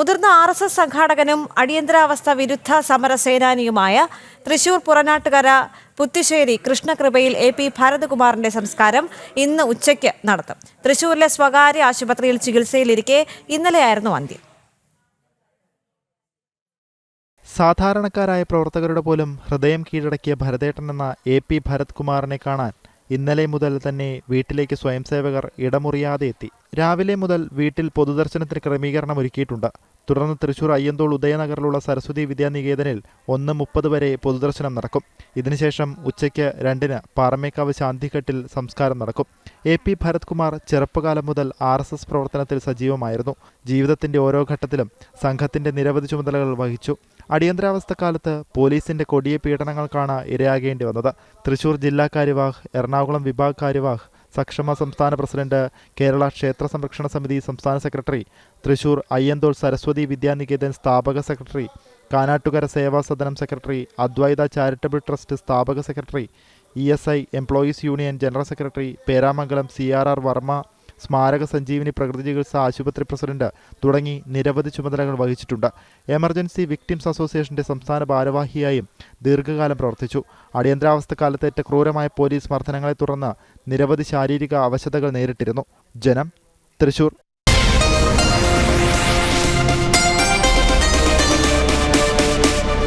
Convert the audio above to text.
മുതിർന്ന RSS സംഘാടകനും അടിയന്തരാവസ്ഥ വിരുദ്ധ സമരസേനാനിയുമായ തൃശൂർ പുറനാട്ടുകര പുത്തിശ്ശേരി കൃഷ്ണകൃപയിൽ AP ഭരതകുമാറിന്റെ സംസ്കാരം ഇന്ന് ഉച്ചയ്ക്ക് നടത്തും. തൃശൂരിലെ സ്വകാര്യ ആശുപത്രിയിൽ ചികിത്സയിലിരിക്കെ ഇന്നലെയായിരുന്നു അന്ത്യം. സാധാരണക്കാരായ പ്രവർത്തകരുടെ പോലും ഹൃദയം കീഴടക്കിയ ഭരതേട്ടൻ എന്ന AP ഭരത്കുമാറിനെ കാണാൻ ഇന്നലെ മുതൽ തന്നെ വീട്ടിലേക്ക് സ്വയംസേവകർ ഇടമുറിയാതെ എത്തി. രാവിലെ മുതൽ വീട്ടിൽ പൊതുദർശനത്തിന് ക്രമീകരണം ഒരുക്കിയിട്ടുണ്ട്. തുടർന്ന് തൃശൂർ അയ്യന്തോൾ ഉദയനഗറിലുള്ള സരസ്വതി വിദ്യാനികേതനിൽ 1:30 വരെ പൊതുദർശനം നടക്കും. ഇതിനുശേഷം ഉച്ചയ്ക്ക് 2-ന് പാറമേക്കാവ് ശാന്തിഘട്ടിൽ സംസ്കാരം നടക്കും. AP ഭരത്കുമാർ ചെറുപ്പകാലം മുതൽ RSS പ്രവർത്തനത്തിൽ സജീവമായിരുന്നു. ജീവിതത്തിന്റെ ഓരോ ഘട്ടത്തിലും സംഘത്തിന്റെ നിരവധി ചുമതലകൾ വഹിച്ചു. അടിയന്തരാവസ്ഥക്കാലത്ത് പോലീസിന്റെ കൊടിയ പീഡനങ്ങൾക്കാണ് ഇരയാകേണ്ടി വന്നത്. തൃശൂർ ജില്ലാ കാര്യവാഹ്, എറണാകുളം വിഭാഗ് കാര്യവാഹ്, സക്ഷമ സംസ്ഥാന പ്രസിഡന്റ്, കേരള ക്ഷേത്ര സംരക്ഷണ സമിതി സംസ്ഥാന സെക്രട്ടറി, തൃശൂർ അയ്യന്തോൾ സരസ്വതി വിദ്യാനികേതൻ സ്ഥാപക സെക്രട്ടറി, കാനാട്ടുകര സേവാ സദനം സെക്രട്ടറി, അദ്വൈത ചാരിറ്റബിൾ ട്രസ്റ്റ് സ്ഥാപക secretary, ESI employees union general secretary, Peramangalam CRR Varma സ്മാരക സഞ്ജീവനി പ്രകൃതി ചികിത്സാ ആശുപത്രി പ്രസിഡന്റ് തുടങ്ങി നിരവധി ചുമതലകൾ വഹിച്ചിട്ടുണ്ട്. എമർജൻസി വിക്ടിംസ് അസോസിയേഷന്റെ സംസ്ഥാന ഭാരവാഹിയായും ദീർഘകാലം പ്രവർത്തിച്ചു. അടിയന്തരാവസ്ഥക്കാലത്തേറ്റ ക്രൂരമായ പോലീസ് മർദ്ദനങ്ങളെ തുടർന്ന് നിരവധി ശാരീരിക അവശതകൾ നേരിട്ടിരുന്നു. ജനം, തൃശൂർ.